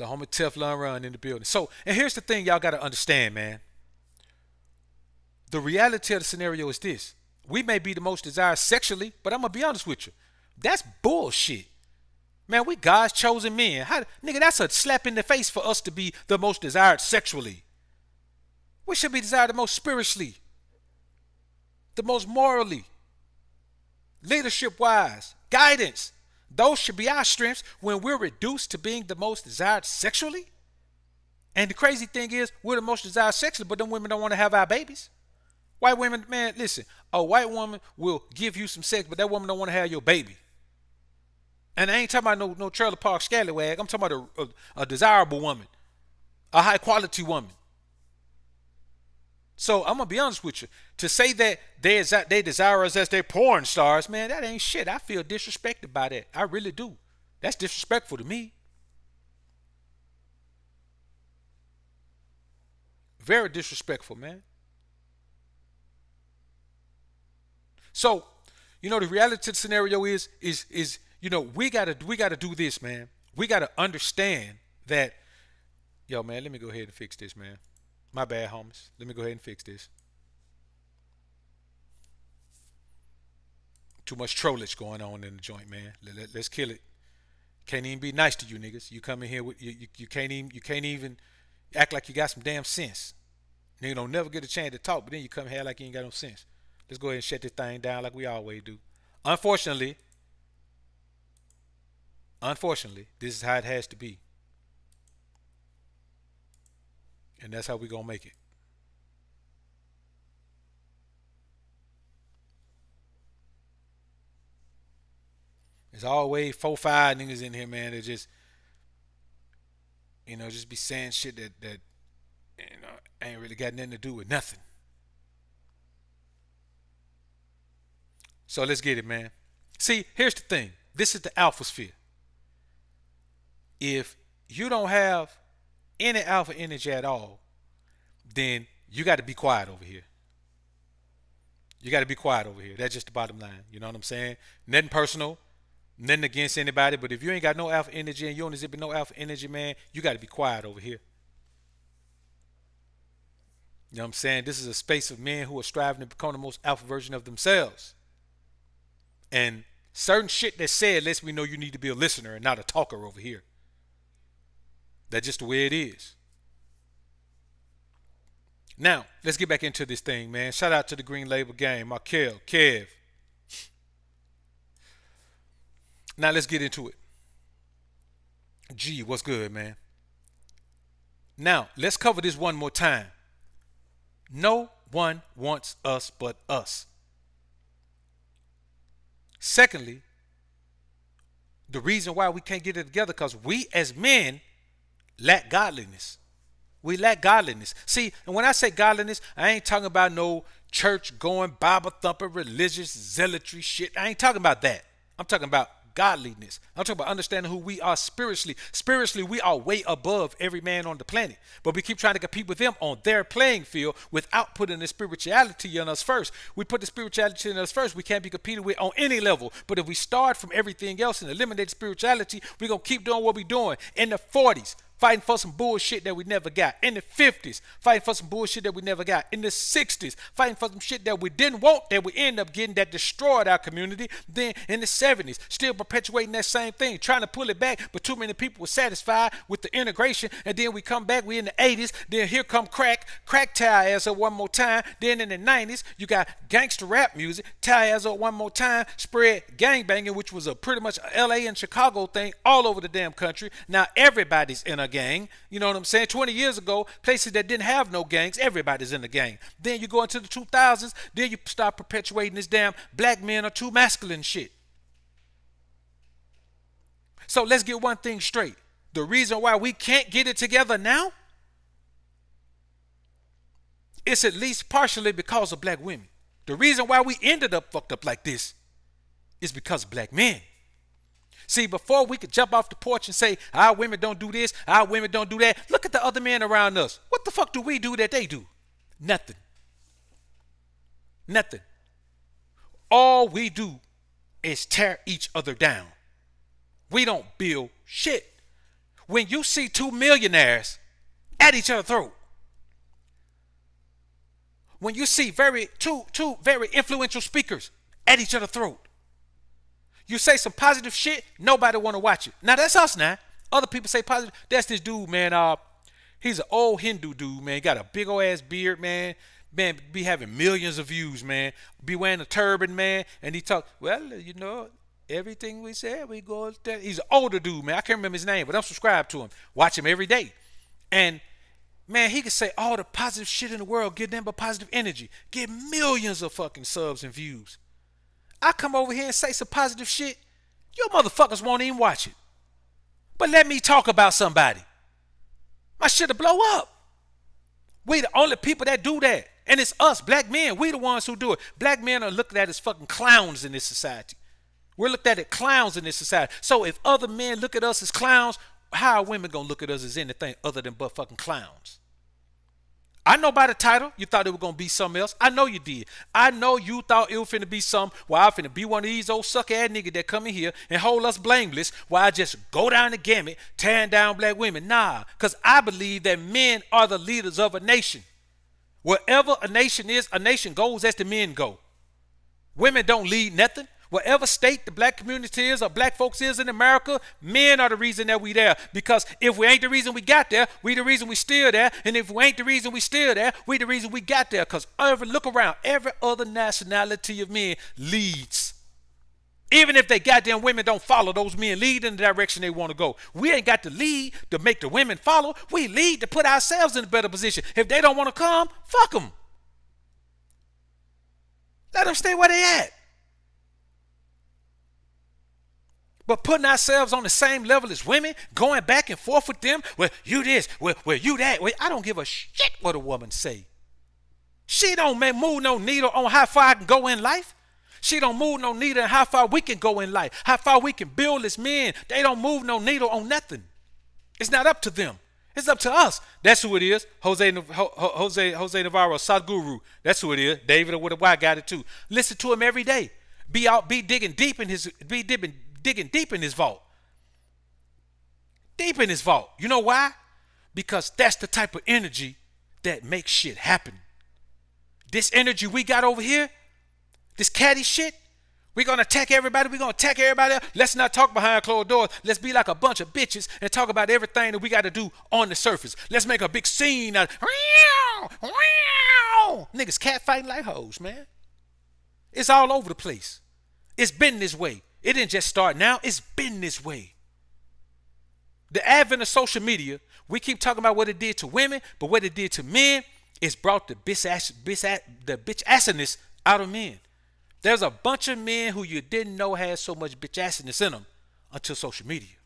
The homie Teflon Run in the building. So, and here's the thing y'all got to understand, man. The reality of the scenario is this. We may be the most desired sexually, but I'm going to be honest with you. That's bullshit. Man, we God's chosen men. Nigga, that's a slap in the face for us to be the most desired sexually. We should be desired the most spiritually, the most morally, leadership wise, guidance. Those should be our strengths when we're reduced to being the most desired sexually. And the crazy thing is, we're the most desired sexually, but them women don't want to have our babies. White women, man, listen, a white woman will give you some sex, but that woman don't want to have your baby. And I ain't talking about no trailer park scallywag. I'm talking about a desirable woman, a high quality woman. So I'm gonna be honest with you. To say that they desire us as their porn stars, man, that ain't shit. I feel disrespected by that. I really do. That's disrespectful to me. Very disrespectful, man. So, the reality of the scenario is we gotta do this, man. We gotta understand that, yo, man. Let me go ahead and fix this, man. My bad, homies. Let me go ahead and fix this. Too much trollage going on in the joint, man. Let's kill it. Can't even be nice to you niggas. You come in here with you can't even act like you got some damn sense. Nigga don't never get a chance to talk, but then you come here like you ain't got no sense. Let's go ahead and shut this thing down like we always do. Unfortunately, this is how it has to be. And that's how we gonna make it. There's always 4, 5 niggas in here, man, that just be saying shit that ain't really got nothing to do with nothing. So let's get it, man. See, here's the thing. This is the alpha sphere. If you don't have any alpha energy at all, then you got to be quiet over here. You got to be quiet over here. That's just the bottom line. You know what I'm saying? Nothing personal, nothing against anybody. But if you ain't got no alpha energy and you don't exhibit no alpha energy, man, you got to be quiet over here. You know what I'm saying? This is a space of men who are striving to become the most alpha version of themselves. And certain shit that's said lets me know you need to be a listener and not a talker over here. That's just the way it is. Now, let's get back into this thing, man. Shout out to the Green Label Gang, Markel, Kev. Now, let's get into it. G, what's good, man? Now, let's cover this one more time. No one wants us but us. Secondly, the reason why we can't get it together because we as men lack godliness. We lack godliness. See, and when I say godliness, I ain't talking about no church going, Bible thumping, religious zealotry shit. I ain't talking about that. I'm talking about godliness. I'm talking about understanding who we are spiritually. Spiritually, we are way above every man on the planet. But we keep trying to compete with them on their playing field without putting the spirituality in us first. We put the spirituality in us first. We can't be competed with on any level. But if we start from everything else and eliminate spirituality, we're going to keep doing what we're doing. In the 40s, fighting for some bullshit that we never got. In the 50s, fighting for some bullshit that we never got. In the 60s, fighting for some shit that we didn't want that we end up getting that destroyed our community. Then in the 70s, still perpetuating that same thing, trying to pull it back, but too many people were satisfied with the integration. And then we come back, we in the 80s, then here come crack tie ass up one more time. Then in the 90s, you got gangster rap music, tie ass up one more time, spread gangbanging, which was a pretty much LA and Chicago thing all over the damn country. Now everybody's in a gang. You know what I'm saying? 20 years ago, places that didn't have no gangs, everybody's in the gang. Then you go into the 2000s, then you start perpetuating this damn black men are too masculine shit. So let's get one thing straight. The reason why we can't get it together now, it's at least partially because of black women. The reason why we ended up fucked up like this is because of black men. See, before we could jump off the porch and say, our women don't do this, our women don't do that, look at the other men around us. What the fuck do we do that they do? Nothing. Nothing. All we do is tear each other down. We don't build shit. when you see two millionaires at each other's throat, when you see two very influential speakers at each other's throat, you say some positive shit, nobody want to watch it. Now that's us now. Other people say positive. That's this dude, man. He's an old Hindu dude, man. He got a big old ass beard, man. Man, be having millions of views, man. Be wearing a turban, man. And he talk, well, everything we said, we go. He's an older dude, man. I can't remember his name, but I'm subscribed to him. Watch him every day. And man, he could say all the positive shit in the world, give them a positive energy, get millions of fucking subs and views. I come over here and say some positive shit, your motherfuckers won't even watch it. But let me talk about somebody. My shit'll blow up. We the only people that do that. And it's us, black men. We the ones who do it. Black men are looked at as fucking clowns in this society. We're looked at as clowns in this society. So if other men look at us as clowns, how are women gonna look at us as anything other than but fucking clowns? I know by the title, you thought it was going to be something else. I know you did. I know you thought it was finna be something where I finna be one of these old sucker-ass niggas that come in here and hold us blameless while I just go down the gamut, tearing down black women. Nah, because I believe that men are the leaders of a nation. Wherever a nation is, a nation goes as the men go. Women don't lead nothing. Whatever state the black community is or black folks is in America, men are the reason that we there. Because if we ain't the reason we got there, we the reason we still there. And if we ain't the reason we still there, we the reason we got there. Because look around, every other nationality of men leads. Even if they goddamn women don't follow, those men lead in the direction they want to go. We ain't got to lead to make the women follow. We lead to put ourselves in a better position. If they don't want to come, fuck them. Let them stay where they at. But putting ourselves on the same level as women, going back and forth with them, well, you this, well, you that. Well, I don't give a shit what a woman say. She don't move no needle on how far I can go in life. She don't move no needle on how far we can go in life, how far we can build as men. They don't move no needle on nothing. It's not up to them. It's up to us. That's who it is. Jose Navarro, Sadhguru. That's who it is. David with a Y got it too. Listen to him every day. Be digging deep in his vault. Deep in his vault. You know why? Because that's the type of energy that makes shit happen. This energy we got over here, this catty shit, we're going to attack everybody. We're going to attack everybody else. Let's not talk behind closed doors. Let's be like a bunch of bitches and talk about everything that we got to do on the surface. Let's make a big scene out of niggas cat fighting like hoes, man. It's all over the place. It's been this way. It didn't just start now. It's been this way. The advent of social media, we keep talking about what it did to women, but what it did to men, it's brought the bitch assiness out of men. There's a bunch of men who you didn't know had so much bitch assiness in them until social media.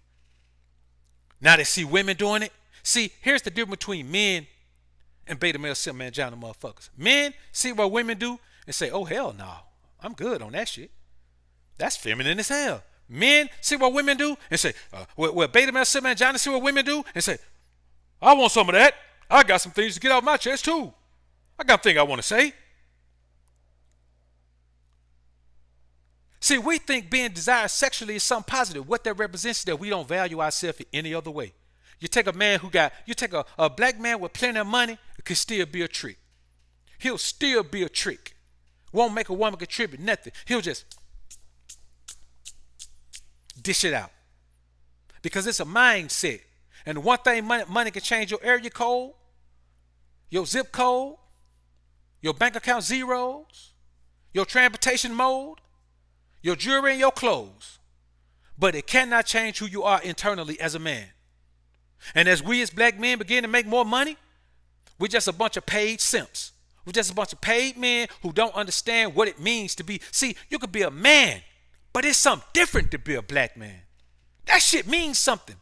Now they see women doing it. See, here's the difference between men and beta male simp mangina motherfuckers. Men see what women do and say, oh hell no, I'm good on that shit. That's feminine as hell. Men see what women do and say, well, beta male simp mangina see what women do and say, I want some of that. I got some things to get off my chest too. I got things I want to say. See, we think being desired sexually is something positive. What that represents is that we don't value ourselves in any other way. You take a man you take a black man with plenty of money, it could still be a trick. He'll still be a trick. Won't make a woman contribute nothing. He'll just dish it out. Because it's a mindset. And the one thing money can change your area code, your zip code, your bank account zeros, your transportation mode, your jewelry and your clothes. But it cannot change who you are internally as a man. And as we as black men begin to make more money, we're just a bunch of paid simps. We're just a bunch of paid men who don't understand what it means to be. See, you could be a man, but it's something different to be a black man. That shit means something.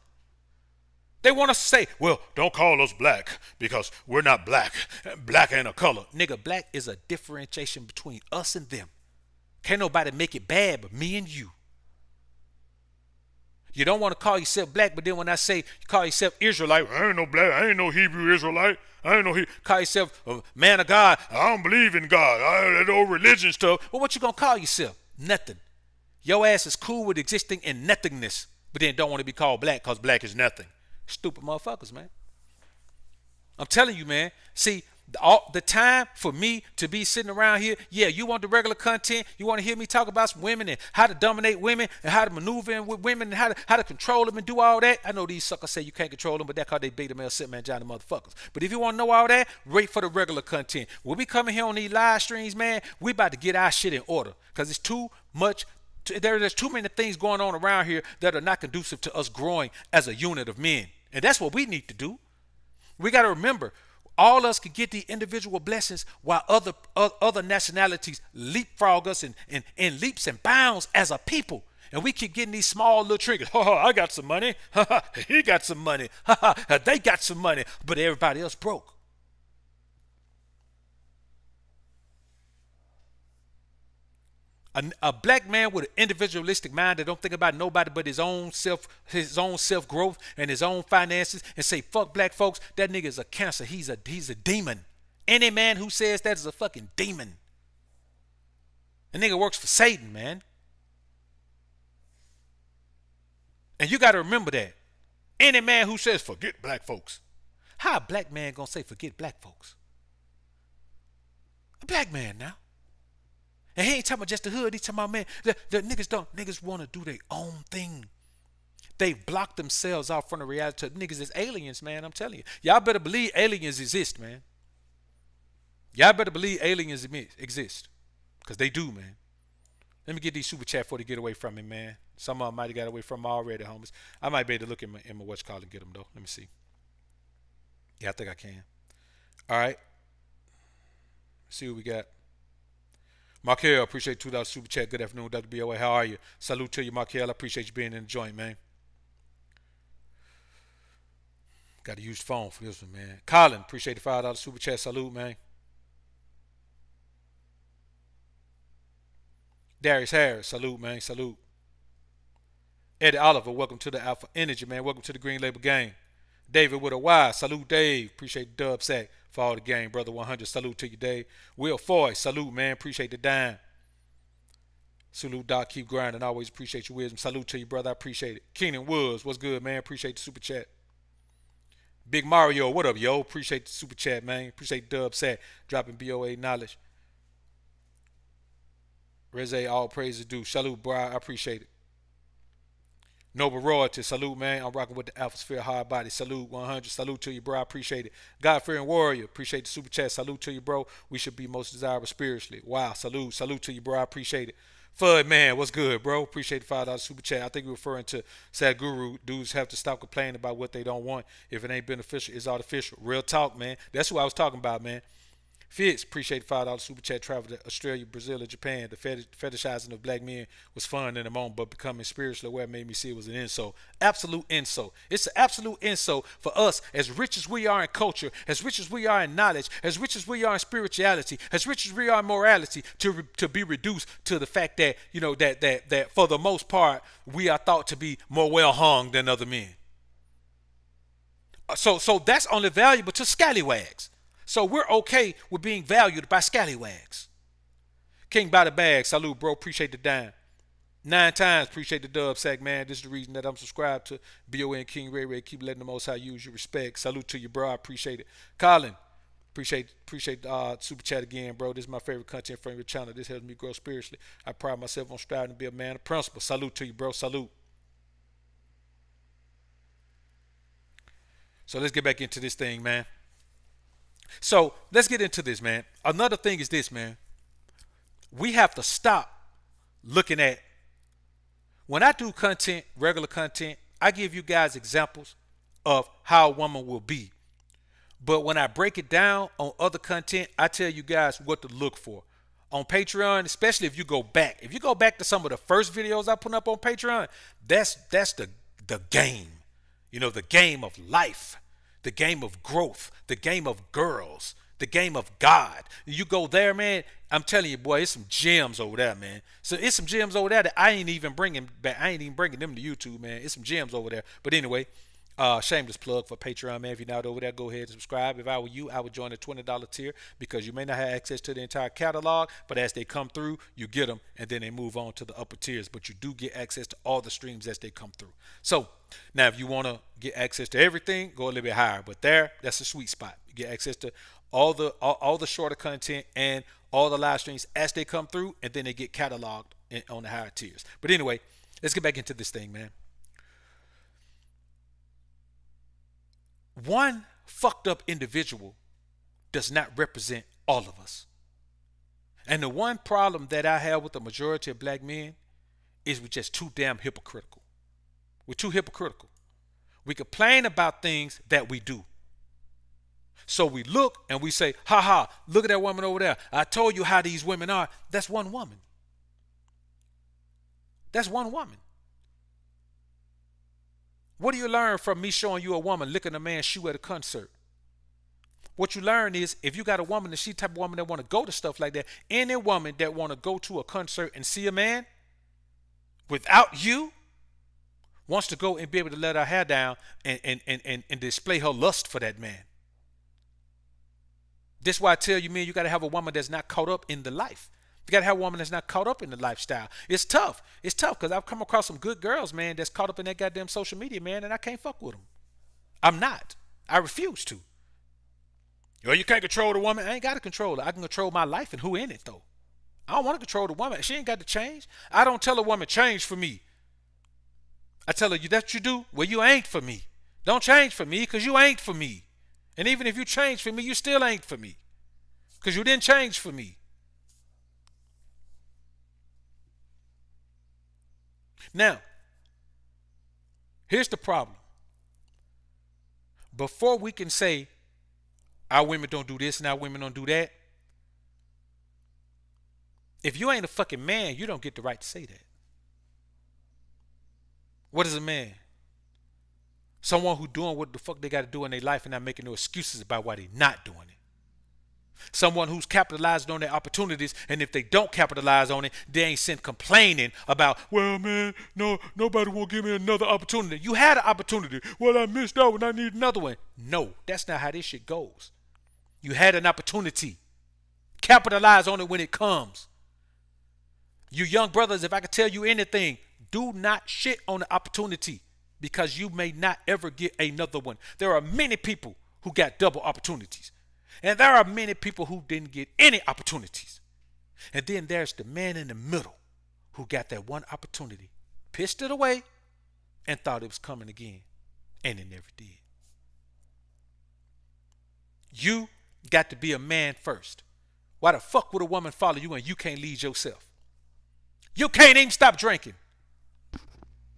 They want us to say, well, don't call us black because we're not black. Black ain't a color. Nigga, black is a differentiation between us and them. Can't nobody make it bad but me and you. You don't want to call yourself black, but then when I say you call yourself Israelite, I ain't no black, I ain't no Hebrew Israelite, I ain't no call yourself a man of God, I don't believe in God, that old religion stuff. Well, what you gonna call yourself? Nothing. Your ass is cool with existing in nothingness, but then don't want to be called black because black is nothing. Stupid motherfuckers, man. I'm telling you, man. See, all the time for me to be sitting around here, yeah, you want the regular content. You want to hear me talk about some women and how to dominate women and how to maneuver in with women and how to control them and do all that. I know these suckers say you can't control them, but that's how they beta male sit man Johnny motherfuckers. But if you want to know all that, wait for the regular content. When we coming here on these live streams, man, we about to get our shit in order because it's too much. There's too many things going on around here that are not conducive to us growing as a unit of men, and that's what we need to do. We got to remember, all us can get the individual blessings while other nationalities leapfrog us in leaps and bounds as a people. And we keep getting these small little triggers. Ha ha, I got some money. Ha ha, he got some money. Ha ha, they got some money. But everybody else broke. A black man with an individualistic mind that don't think about nobody but his own self growth and his own finances, and say fuck black folks, that nigga is a cancer. He's a demon. Any man who says that is a fucking demon. A nigga works for Satan, man. And you got to remember that. Any man who says forget black folks, how a black man gonna say forget black folks? A black man now. And he ain't talking about just the hood. He's talking about, man, the niggas want to do their own thing. They block themselves out from the reality. Niggas is aliens, man. I'm telling you. Y'all better believe aliens exist, man. Y'all better believe aliens exist. Because they do, man. Let me get these super chat before they get away from me, man. Some of them might have got away from me already, homies. I might be able to look in my watch call and get them, though. Let me see. Yeah, I think I can. All right. See what we got. Markel, appreciate $2 super chat. Good afternoon, Dr. BOA. How are you? Salute to you, Markel. I appreciate you being in the joint, man. Got to use the phone for this one, man. Colin, appreciate the $5 super chat. Salute, man. Darius Harris, salute, man. Salute. Eddie Oliver, welcome to the Alpha Energy, man. Welcome to the Green Label Gang. David with a Y, salute, Dave. Appreciate the dub sack for all the game, brother 100. Salute to you, Dave. Will Foy, salute, man. Appreciate the dime. Salute, Doc. Keep grinding. Always appreciate your wisdom. Salute to you, brother. I appreciate it. Keenan Woods, what's good, man? Appreciate the super chat. Big Mario, what up, yo? Appreciate the super chat, man. Appreciate the dub sack. Dropping BOA knowledge. Reze, all praise is due. Salute, bro. I appreciate it. Noble Royalty, salute, man. I'm rocking with the Alphasphere Hard Body. Salute, 100. Salute to you, bro. I appreciate it. God-fearing warrior, appreciate the super chat. Salute to you, bro. We should be most desirable spiritually. Wow, salute. Salute to you, bro. I appreciate it. Fud, man, what's good, bro? Appreciate the $5 super chat. I think you're referring to Sadhguru. Dudes have to stop complaining about what they don't want. If it ain't beneficial, it's artificial. Real talk, man. That's what I was talking about, man. Fitz, appreciate the $5 super chat. Traveled to Australia, Brazil, and Japan. The fetishizing of black men was fun in the moment, but becoming spiritually aware made me see it was an insult. Absolute insult. It's an absolute insult for us, as rich as we are in culture, as rich as we are in knowledge, as rich as we are in spirituality, as rich as we are in morality, to be reduced to the fact that, you know, that for the most part we are thought to be more well hung than other men. So that's only valuable to scallywags. So we're okay with being valued by scallywags. King by the bag, salute, bro. Appreciate the dime. 9 times, appreciate the dub sack, man. This is the reason that I'm subscribed to BOA and King Ray Ray. Keep letting the Most High use your respect. Salute to you, bro. I appreciate it. Colin, appreciate super chat again, bro. This is my favorite content from your channel. This helps me grow spiritually. I pride myself on striving to be a man of principle. Salute to you, bro. Salute. So let's get back into this thing, man. So let's get into this, man. Another thing is this, man. We have to stop looking at, when I do content, regular content, I give you guys examples of how a woman will be. But when I break it down on other content, I tell you guys what to look for. On Patreon, especially if you go back. If you go back to some of the first videos I put up on Patreon, that's the game. You know, the game of life. The game of growth, the game of girls, the game of God. You go there, man, I'm telling you, boy, it's some gems over there, man. So it's some gems over there that I ain't even bringing back. I ain't even bringing them to YouTube, man. It's some gems over there. But anyway, Shameless plug for Patreon, man. If you're not over there, go ahead and subscribe. If I were you, I would join the $20 tier because you may not have access to the entire catalog, but as they come through, you get them, and then they move on to the upper tiers. But you do get access to all the streams as they come through. So now, if you want to get access to everything, go a little bit higher. But that's a sweet spot. You get access to all the shorter content and all the live streams as they come through, and then they get cataloged on the higher tiers. But anyway, let's get back into this thing, man. One fucked up individual does not represent all of us. And the one problem that I have with the majority of black men is we're just too damn hypocritical. We're too hypocritical. We complain about things that we do. So we look and we say, ha ha, look at that woman over there. I told you how these women are. That's one woman. That's one woman. What do you learn from me showing you a woman licking a man's shoe at a concert? What you learn is if you got a woman and she type of woman that want to go to stuff like that, any woman that want to go to a concert and see a man without you wants to go and be able to let her hair down and display her lust for that man. This is why I tell you, man, you got to have a woman that's not caught up in the life. You got to have a woman that's not caught up in the lifestyle. It's tough. It's tough because I've come across some good girls, man, that's caught up in that goddamn social media, man, and I can't fuck with them. I'm not. I refuse to. Well, you can't control the woman. I ain't got to control her. I can control my life and who in it, though. I don't want to control the woman. She ain't got to change. I don't tell a woman, change for me. I tell her, that's what you do? Well, you ain't for me. Don't change for me because you ain't for me. And even if you change for me, you still ain't for me because you didn't change for me. Now, here's the problem. Before we can say our women don't do this and our women don't do that, if you ain't a fucking man, you don't get the right to say that. What is a man? Someone who doing what the fuck they got to do in their life and not making no excuses about why they not doing it. Someone who's capitalizing on their opportunities, and if they don't capitalize on it, they ain't sent complaining about, well, man, no, nobody won't give me another opportunity. You had an opportunity. Well, I missed out and I need another one. No, that's not how this shit goes. You had an opportunity. Capitalize on it when it comes. You young brothers, if I could tell you anything, do not shit on the opportunity because you may not ever get another one. There are many people who got double opportunities. And there are many people who didn't get any opportunities. And then there's the man in the middle who got that one opportunity, pissed it away, and thought it was coming again. And it never did. You got to be a man first. Why the fuck would a woman follow you and you can't lead yourself? You can't even stop drinking.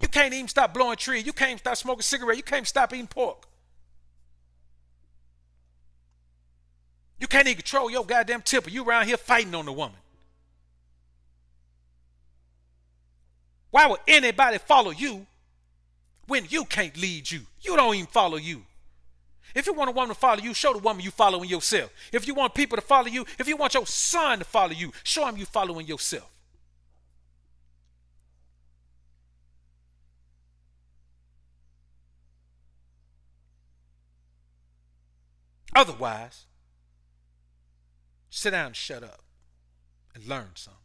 You can't even stop blowing trees. You can't stop smoking cigarettes. You can't stop eating pork. You can't even control your goddamn temper. You around here fighting on the woman. Why would anybody follow you when you can't lead you? You don't even follow you. If you want a woman to follow you, show the woman you following yourself. If you want people to follow you, if you want your son to follow you, show him you following yourself. Otherwise, sit down and shut up and learn something.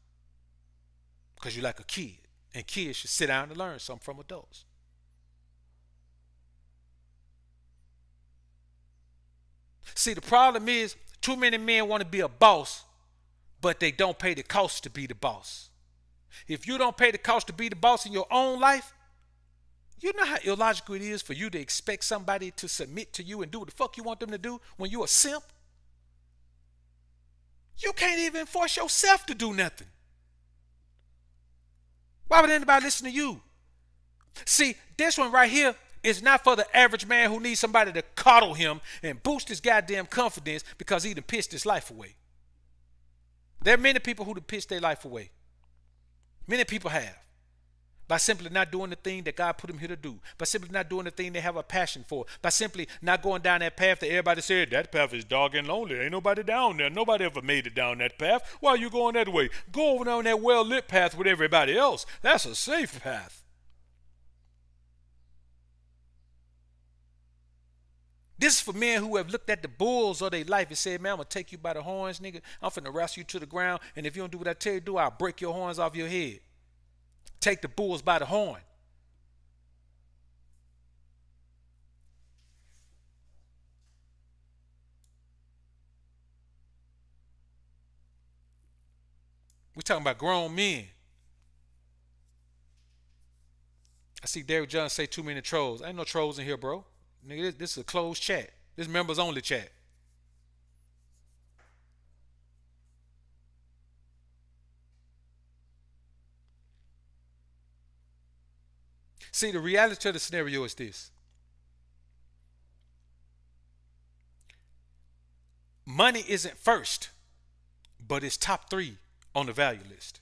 Because you're like a kid. And kids should sit down and learn something from adults. See, the problem is too many men want to be a boss, but they don't pay the cost to be the boss. If you don't pay the cost to be the boss in your own life, you know how illogical it is for you to expect somebody to submit to you and do what the fuck you want them to do when you're a simp? You can't even force yourself to do nothing. Why would anybody listen to you? See, this one right here is not for the average man who needs somebody to coddle him and boost his goddamn confidence because he done pissed his life away. There are many people who done pissed their life away. Many people have. By simply not doing the thing that God put them here to do. By simply not doing the thing they have a passion for. By simply not going down that path that everybody said, that path is dark and lonely. Ain't nobody down there. Nobody ever made it down that path. Why are you going that way? Go over down that well-lit path with everybody else. That's a safe path. This is for men who have looked at the bulls of their life and said, man, I'm going to take you by the horns, nigga. I'm finna wrestle you to the ground. And if you don't do what I tell you to do, I'll break your horns off your head. Take the bulls by the horn. We're talking about grown men. I see Derek Jones say too many trolls. Ain't no trolls in here, bro. Nigga, this is a closed chat. This members only chat. See, the reality of the scenario is this. Money isn't first, but it's top three on the value list.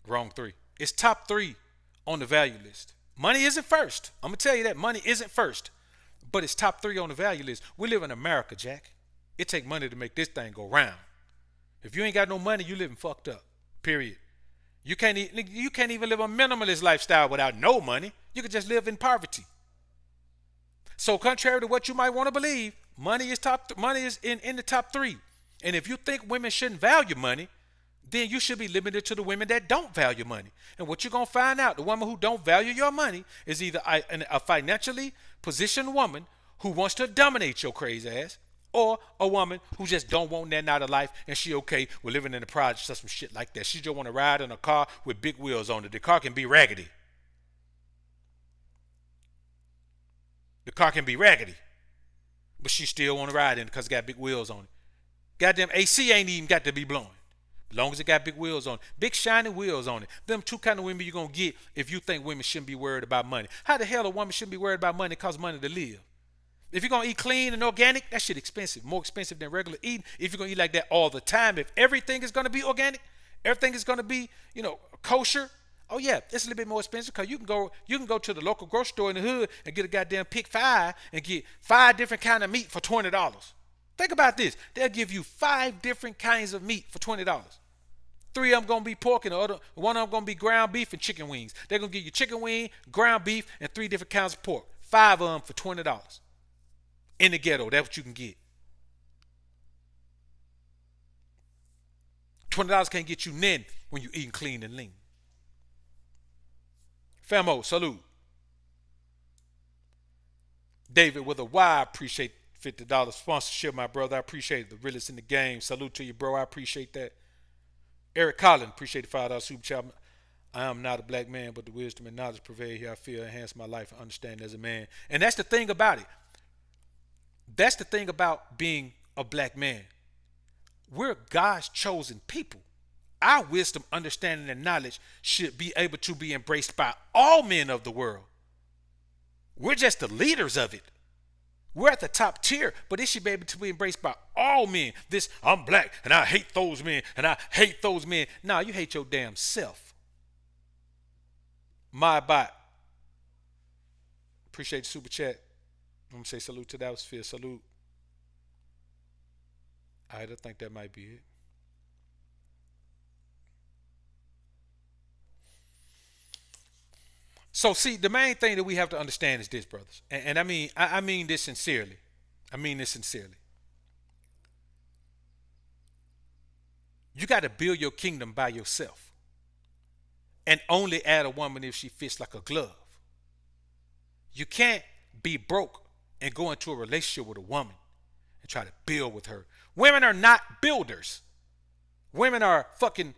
Wrong three. It's top three on the value list. Money isn't first. I'm gonna tell you that money isn't first, but it's top three on the value list. We live in America, Jack. It take money to make this thing go round. If you ain't got no money, you living fucked up. Period. You can't even live a minimalist lifestyle without no money. You could just live in poverty. So contrary to what you might want to believe, money is in the top three. And if you think women shouldn't value money, then you should be limited to the women that don't value money. And what you're going to find out, the woman who don't value your money is either a financially positioned woman who wants to dominate your crazy ass, or a woman who just don't want nothing out of life and she okay with living in the projects or some shit like that. She just want to ride in a car with big wheels on it. The car can be raggedy. The car can be raggedy, but she still want to ride in it because it got big wheels on it. Goddamn AC ain't even got to be blowing. As long as it got big wheels on it. Big shiny wheels on it. Them two kind of women you're going to get if you think women shouldn't be worried about money. How the hell a woman shouldn't be worried about money? It costs money to live. If you're going to eat clean and organic, that shit expensive. More expensive than regular eating. If you're going to eat like that all the time, if everything is going to be organic, everything is going to be, kosher, oh yeah, it's a little bit more expensive because you can go to the local grocery store in the hood and get a goddamn pick five and get 5 different kind of meat for $20. Think about this. They'll give you 5 different kinds of meat for $20. 3 of them gonna be pork and the other one of them gonna be ground beef and chicken wings. They're gonna give you chicken wing, ground beef, and 3 different kinds of pork. 5 of them for $20. In the ghetto, that's what you can get. $20 can't get you nothing when you're eating clean and lean. Famo, salute. David with a Y, I appreciate $50 sponsorship, my brother. I appreciate it. The realest in the game. Salute to you, bro. I appreciate that. Eric Collins, appreciate the $5 super chat. I am not a black man, but the wisdom and knowledge prevail here. I feel enhance my life and understand as a man. And that's the thing about it. That's the thing about being a black man. We're God's chosen people. Our wisdom, understanding, and knowledge should be able to be embraced by all men of the world. We're just the leaders of it. We're at the top tier, but it should be able to be embraced by all men. This, I'm black, and I hate those men, and I hate those men. No, you hate your damn self. My bot. Appreciate the super chat. I'm going to say salute to that was Phil. Salute. All right, I think that might be it. So see, the main thing that we have to understand is this, brothers, and I mean this sincerely. I mean this sincerely. You got to build your kingdom by yourself, and only add a woman if she fits like a glove. You can't be broke and go into a relationship with a woman and try to build with her. Women are not builders. Women are fucking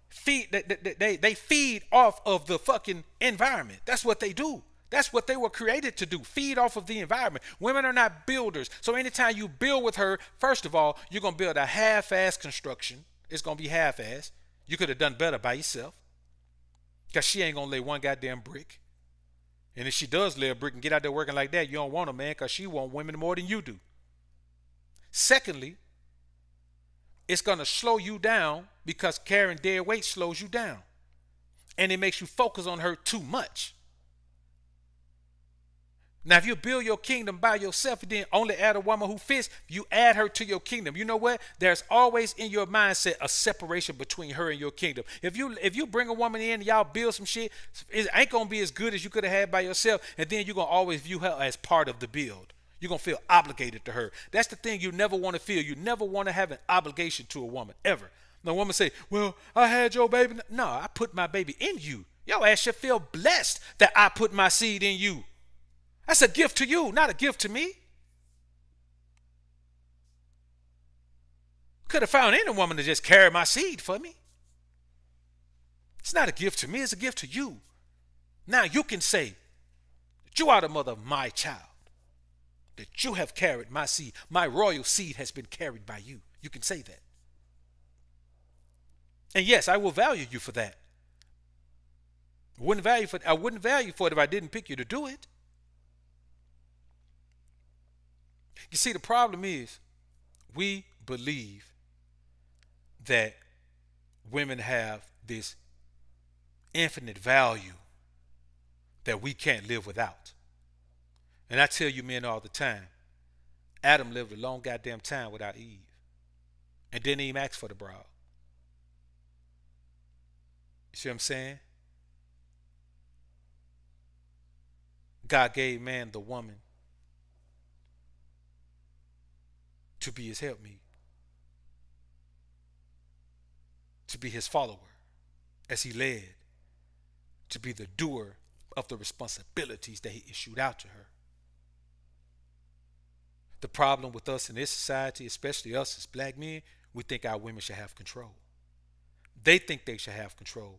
feed. They feed off of the fucking environment. That's what they do. That's what they were created to do. Feed off of the environment. Women are not builders. So anytime you build with her, first of all, you're gonna build a half-ass construction. It's gonna be half-ass. You could have done better by yourself, cause she ain't gonna lay one goddamn brick. And if she does lay a brick and get out there working like that, you don't want her, man, cause she want women more than you do. Secondly, it's going to slow you down because carrying dead weight slows you down. And it makes you focus on her too much. Now, if you build your kingdom by yourself and then only add a woman who fits, you add her to your kingdom. You know what? There's always in your mindset a separation between her and your kingdom. If you bring a woman in and y'all build some shit, it ain't going to be as good as you could have had by yourself. And then you're going to always view her as part of the build. You're going to feel obligated to her. That's the thing you never want to feel. You never want to have an obligation to a woman, ever. The woman say, well, I had your baby. No, I put my baby in you. Your ass should feel blessed that I put my seed in you. That's a gift to you, not a gift to me. Could have found any woman to just carry my seed for me. It's not a gift to me, it's a gift to you. Now you can say that you are the mother of my child, that you have carried my seed. My royal seed has been carried by you. You can say that. And yes, I will value you for that. I wouldn't value for it if I didn't pick you to do it. You see, the problem is we believe that women have this infinite value that we can't live without. And I tell you men all the time, Adam lived a long goddamn time without Eve and didn't even ask for the broad. You see what I'm saying? God gave man the woman to be his helpmeet, to be his follower as he led, to be the doer of the responsibilities that he issued out to her. The problem with us in this society, especially us as black men, we think our women should have control. They think they should have control.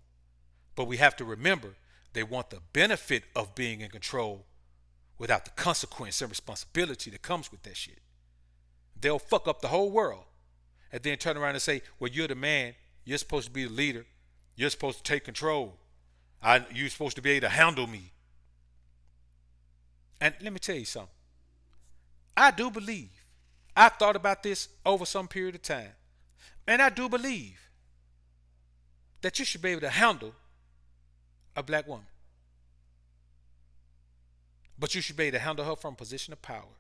But we have to remember, they want the benefit of being in control without the consequence and responsibility that comes with that shit. They'll fuck up the whole world and then turn around and say, well, you're the man. You're supposed to be the leader. You're supposed to take control. You're supposed to be able to handle me. And let me tell you something. I do believe, I thought about this over some period of time, and I do believe that you should be able to handle a black woman. But you should be able to handle her from a position of power,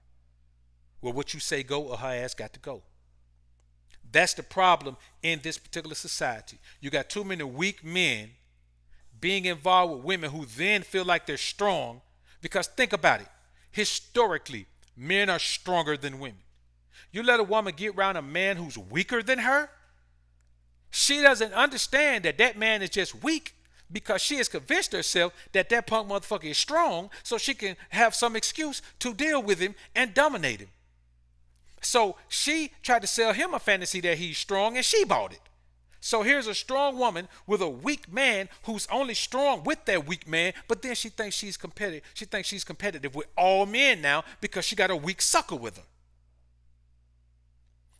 where what you say go or her ass got to go. That's the problem in this particular society. You got too many weak men being involved with women who then feel like they're strong, because think about it. Historically, men are stronger than women. You let a woman get around a man who's weaker than her, she doesn't understand that that man is just weak because she has convinced herself that that punk motherfucker is strong, so she can have some excuse to deal with him and dominate him. So she tried to sell him a fantasy that he's strong, and she bought it. So here's a strong woman with a weak man who's only strong with that weak man, but then she thinks she's competitive. She thinks she's competitive with all men now because she got a weak sucker with her.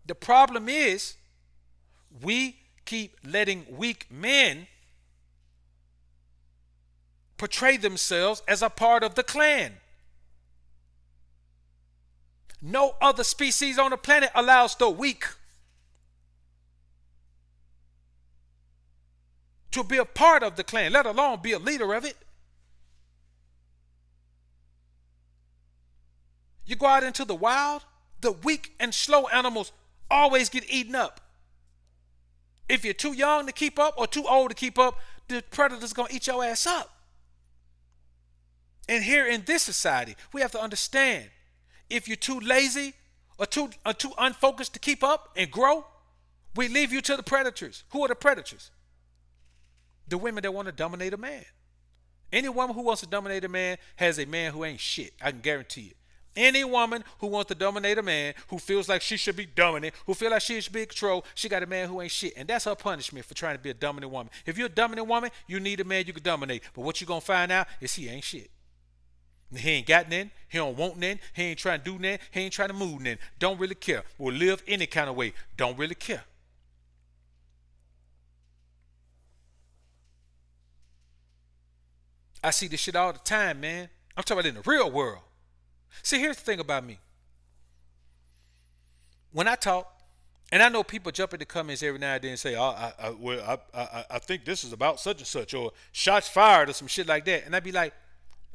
The problem is we keep letting weak men portray themselves as a part of the clan. No other species on the planet allows the weak to be a part of the clan, let alone be a leader of it. You go out into the wild, the weak and slow animals always get eaten up. If you're too young to keep up or too old to keep up, the predator's going to eat your ass up. And here in this society, we have to understand, if you're too lazy or too unfocused to keep up and grow, we leave you to the predators. Who are the predators? The women that want to dominate a man. Any woman who wants to dominate a man has a man who ain't shit. I can guarantee it. Any woman who wants to dominate a man, who feels like she should be dominant, who feels like she should be in control, she got a man who ain't shit. And that's her punishment for trying to be a dominant woman. If you're a dominant woman, you need a man you can dominate. But what you're going to find out is he ain't shit. He ain't got nothing. He don't want nothing. He ain't trying to do nothing. He ain't trying to move nothing. Don't really care. Will live any kind of way. Don't really care. I see this shit all the time, man. I'm talking about in the real world. See, here's the thing about me. When I talk, and I know people jump in the comments every now and then and say, I think this is about such and such, or shots fired or some shit like that. And I'd be like,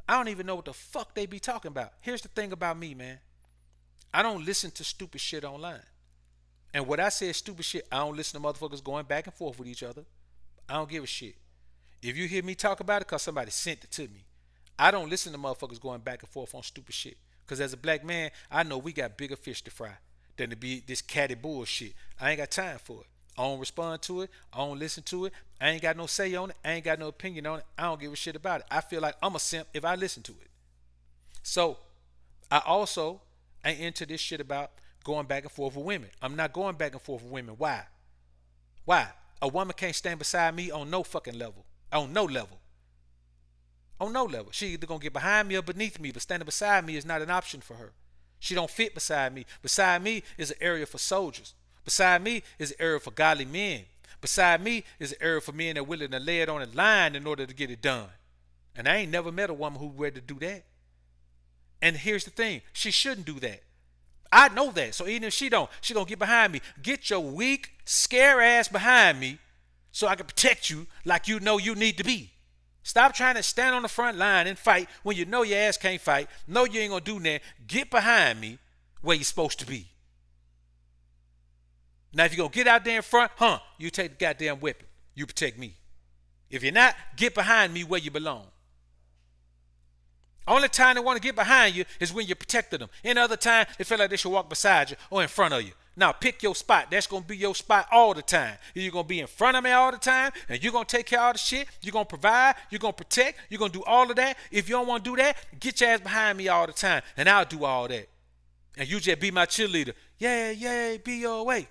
I don't even know what the fuck they be talking about. Here's the thing about me, man. I don't listen to stupid shit online. And when I say stupid shit, I don't listen to motherfuckers going back and forth with each other. I don't give a shit. If you hear me talk about it, because somebody sent it to me. I don't listen to motherfuckers going back and forth on stupid shit. Because as a black man, I know we got bigger fish to fry than to be this catty bullshit. I ain't got time for it. I don't respond to it. I don't listen to it. I ain't got no say on it. I ain't got no opinion on it. I don't give a shit about it. I feel like I'm a simp if I listen to it. So I also ain't into this shit about going back and forth with women. I'm not going back and forth with women. Why? Why? A woman can't stand beside me on no fucking level. On no level. On no level. She either gonna get behind me or beneath me, but standing beside me is not an option for her. She don't fit beside me. Beside me is an area for soldiers. Beside me is an area for godly men. Beside me is an area for men that are willing to lay it on the line in order to get it done. And I ain't never met a woman who's ready to do that. And here's the thing, she shouldn't do that. I know that. So even if she don't, she gonna get behind me. Get your weak, scare ass behind me so I can protect you like you know you need to be. Stop trying to stand on the front line and fight when you know your ass can't fight. Know you ain't gonna do nothing. Get behind me where you're supposed to be. Now, if you're gonna get out there in front, you take the goddamn weapon. You protect me. If you're not, get behind me where you belong. Only time they want to get behind you is when you're protecting them. Any other time, they feel like they should walk beside you or in front of you. Now, pick your spot. That's going to be your spot all the time. You're going to be in front of me all the time, and you're going to take care of all the shit. You're going to provide. You're going to protect. You're going to do all of that. If you don't want to do that, get your ass behind me all the time, and I'll do all that. And you just be my cheerleader. Yeah, be your way.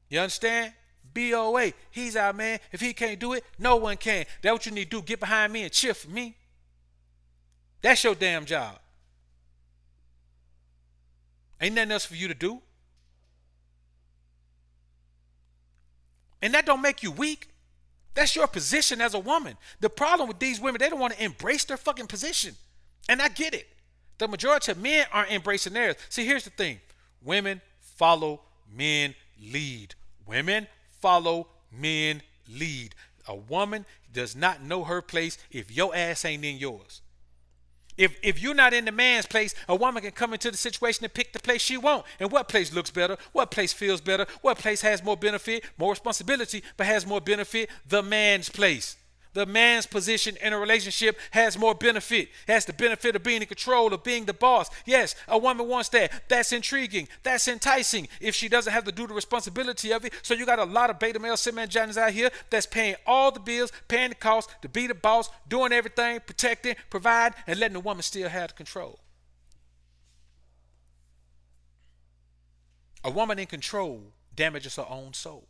You understand? Be your way. He's our man. If he can't do it, no one can. That's what you need to do. Get behind me and cheer for me. That's your damn job. Ain't nothing else for you to do. And that don't make you weak. That's your position as a woman. The problem with these women, they don't want to embrace their fucking position. And I get it. The majority of men aren't embracing theirs. See, here's the thing. Women follow, men lead. Women follow, men lead. A woman does not know her place if your ass ain't in yours. If you're not in the man's place, a woman can come into the situation and pick the place she wants. And what place looks better? What place feels better? What place has more benefit, more responsibility, but has more benefit? The man's place. The man's position in a relationship has more benefit. Has the benefit of being in control, of being the boss. Yes, a woman wants that. That's intriguing. That's enticing if she doesn't have to do the responsibility of it. So you got a lot of beta male man Johnnies out here that's paying all the bills, paying the costs, to be the boss, doing everything, protecting, providing, and letting the woman still have the control. A woman in control damages her own soul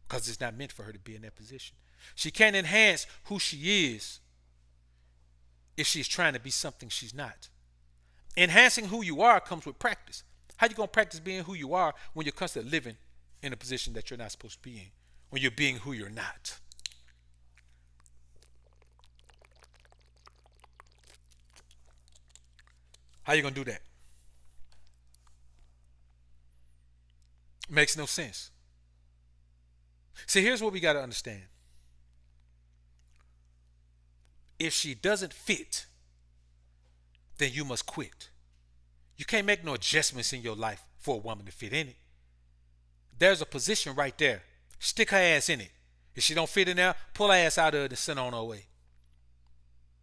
because it's not meant for her to be in that position. She can't enhance who she is if she's trying to be something she's not. Enhancing who you are comes with practice. How you going to practice being who you are when you're constantly living in a position that you're not supposed to be in? When you're being who you're not? How you going to do that? Makes no sense. See, here's what we got to understand. If she doesn't fit, then you must quit. You can't make no adjustments in your life for a woman to fit in it. There's a position right there. Stick her ass in it. If she don't fit in there, pull her ass out of it and send her on her way.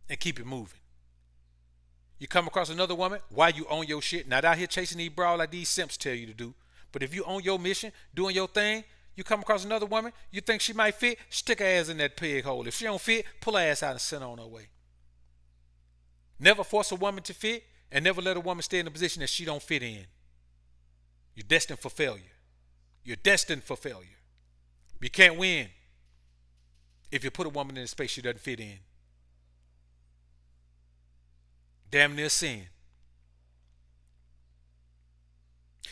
And keep it moving. You come across another woman, why you own your shit, not out here chasing these bras like these simps tell you to do. But if you own your mission, doing your thing, you come across another woman, you think she might fit, stick her ass in that pig hole. If she don't fit, pull her ass out and send her on her way. Never force a woman to fit, and never let a woman stay in a position that she don't fit in. You're destined for failure. You're destined for failure. You can't win if you put a woman in a space she doesn't fit in. Damn near sin.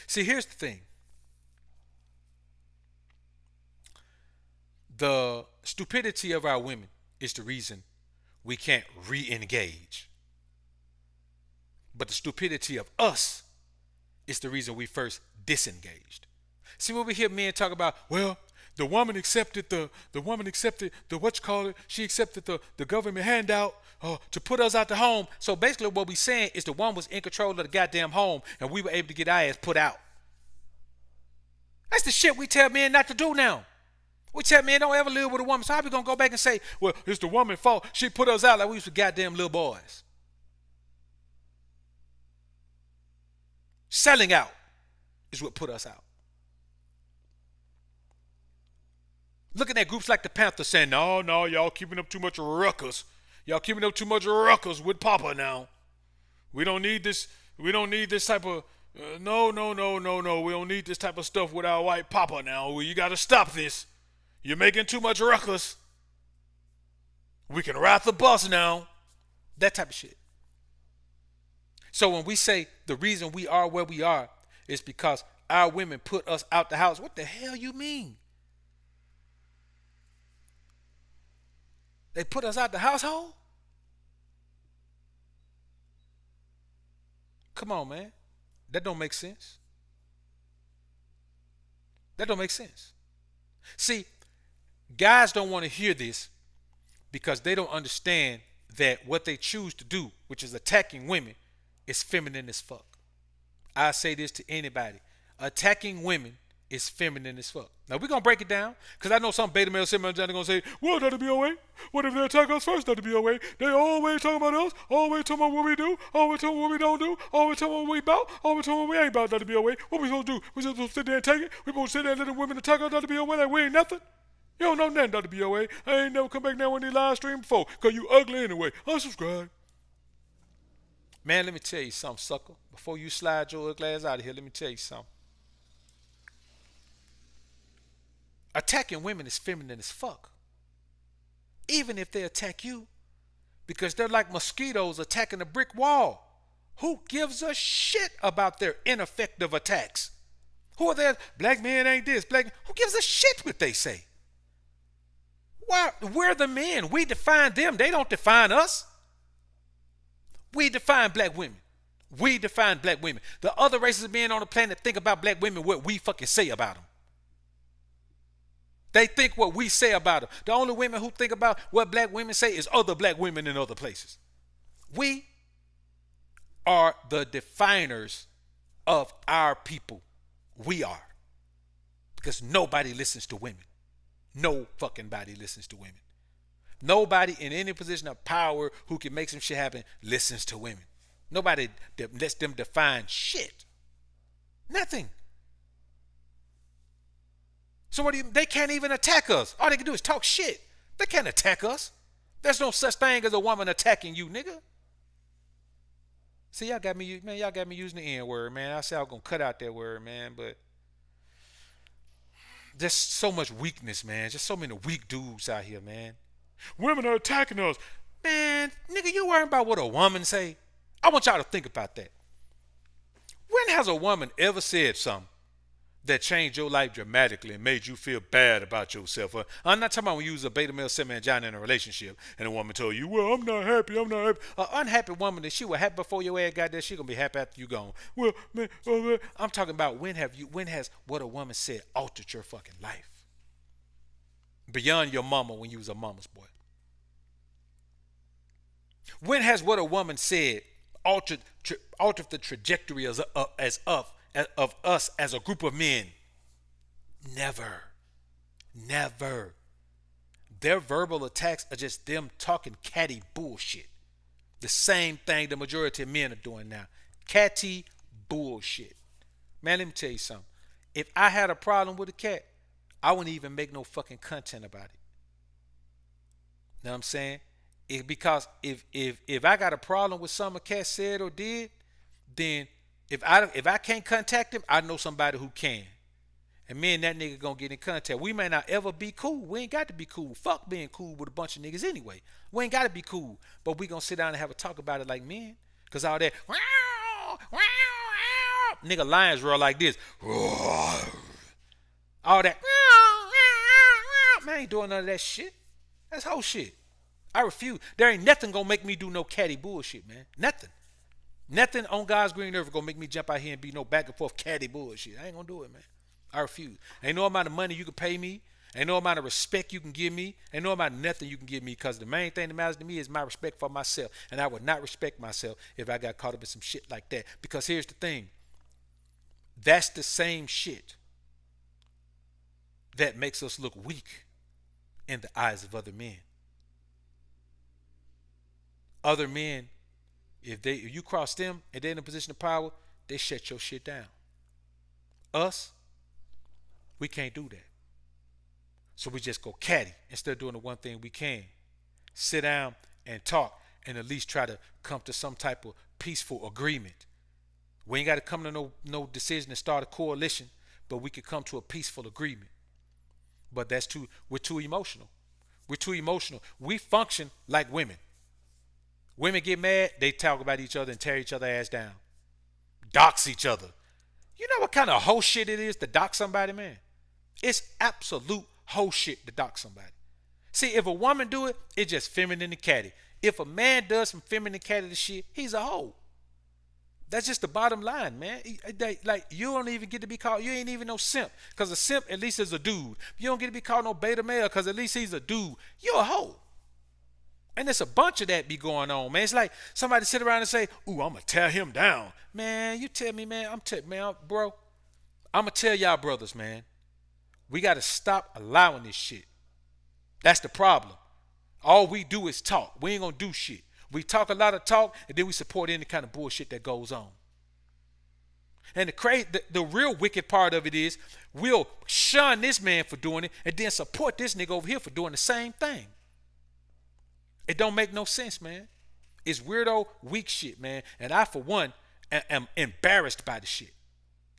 See, here's the thing. The stupidity of our women is the reason we can't re-engage. But the stupidity of us is the reason we first disengaged. See, when we hear men talk about, well, the woman accepted the she accepted the government handout to put us out the home. So basically what we're saying is the woman was in control of the goddamn home and we were able to get our ass put out. That's the shit we tell men not to do now. We tell men don't ever live with a woman. So how we gonna go back and say, well, it's the woman's fault. She put us out like we was goddamn little boys. Selling out is what put us out. Looking at groups like the Panthers saying, no, no, y'all keeping up too much ruckus. Y'all keeping up too much ruckus with Papa now. We don't need this. We don't need this type of. No, no, no, no, no. We don't need this type of stuff with our white Papa now. You got to stop this. You're making too much ruckus. We can ride the bus now. That type of shit. So when we say the reason we are where we are is because our women put us out the house, what the hell you mean? They put us out the household? Come on, man. That don't make sense. That don't make sense. See, guys don't want to hear this because they don't understand that what they choose to do, which is attacking women, is feminine as fuck. I say this to anybody. Attacking women is feminine as fuck. Now we're gonna break it down, because I know some beta male sitting are gonna say, well, that'll be alright. What if they attack us first? That'll be alright. They always talking about us, always talking about what we do, always talking about what we don't do, always talking about what we about, always talking about what we ain't about. That'll be alright. What we supposed to do? We supposed to sit there and take it? We supposed to sit there and let the women attack us? That'll be alright. Like we ain't nothing. You don't know nothing, that'll be alright. I ain't never come back now on the live stream before, cause you ugly anyway. Unsubscribe. Man, let me tell you something, sucker. Before you slide your ugly ass out of here, let me tell you something. Attacking women is feminine as fuck. Even if they attack you, because they're like mosquitoes attacking a brick wall. Who gives a shit about their ineffective attacks? Who are they? Black men ain't this. Who gives a shit what they say? Why? We're the men. We define them. They don't define us. We define black women. We define black women. The other races of men on the planet think about black women what we fucking say about them. They think what we say about them. The only women who think about what black women say is other black women in other places. We are the definers of our people. We are. Because nobody listens to women. No fucking body listens to women. Nobody in any position of power who can make some shit happen listens to women. Nobody lets them define shit. Nothing. So what do you? They can't even attack us. All they can do is talk shit. They can't attack us. There's no such thing as a woman attacking you, nigga. See, y'all got me using the N word, man. I said I was gonna cut out that word, man, but just so much weakness, man. Just so many weak dudes out here, man. Women are attacking us. Man, nigga, you worrying about what a woman say? I want y'all to think about that. When has a woman ever said something that changed your life dramatically and made you feel bad about yourself? I'm not talking about when you was a beta male semi vagina in a relationship and a woman told you, well, I'm not happy. An unhappy woman, that she was happy before your ass got there, she gonna be happy after you gone. Well, man, I'm talking about when has what a woman said altered your fucking life? Beyond your mama when you was a mama's boy. When has what a woman said altered the trajectory of us as a group of men? Never. Never. Their verbal attacks are just them talking catty bullshit. The same thing the majority of men are doing now. Catty bullshit. Man, let me tell you something. If I had a problem with a cat, I wouldn't even make no fucking content about it. Know what I'm saying? Because if I got a problem with something a cat said or did, then if I can't contact him, I know somebody who can. And me and that nigga gonna get in contact. We may not ever be cool. We ain't got to be cool. Fuck being cool with a bunch of niggas anyway. We ain't got to be cool. But we gonna sit down and have a talk about it like men. Cause all that nigga lions roar like this. All that man, I ain't doing none of that shit. That's whole shit. I refuse. There ain't nothing gonna make me do no catty bullshit, man. Nothing. Nothing on God's green earth gonna make me jump out here and be no back and forth catty bullshit. I ain't gonna do it, man. I refuse. Ain't no amount of money you can pay me. Ain't no amount of respect you can give me. Ain't no amount of nothing you can give me, because the main thing that matters to me is my respect for myself. And I would not respect myself if I got caught up in some shit like that. Because here's the thing. That's the same shit that makes us look weak in the eyes of other men. Other men, if you cross them and they're in a position of power, they shut your shit down. Us, we can't do that. So we just go catty instead of doing the one thing we can. Sit down and talk and at least try to come to some type of peaceful agreement. We ain't got to come to no decision to start a coalition, but we could come to a peaceful agreement. But we're too emotional. We're too emotional. We function like women. Women get mad, they talk about each other and tear each other ass down. Dox each other. You know what kind of hoe shit it is to dox somebody, man? It's absolute hoe shit to dox somebody. See, if a woman do it, it's just feminine and catty. If a man does some feminine catty shit, he's a hoe. That's just the bottom line, man. Like, you don't even get to be called, you ain't even no simp. Because a simp at least is a dude. You don't get to be called no beta male because at least he's a dude. You're a hoe. And there's a bunch of that be going on, man. It's like somebody sit around and say, ooh, I'm going to tear him down. Man, you tell me, man, bro, I'm going to tell y'all brothers, man, we got to stop allowing this shit. That's the problem. All we do is talk. We ain't going to do shit. We talk a lot of talk, and then we support any kind of bullshit that goes on. And the real wicked part of it is we'll shun this man for doing it and then support this nigga over here for doing the same thing. It don't make no sense, man. It's weirdo, weak shit, man. And I, for one, am embarrassed by the shit.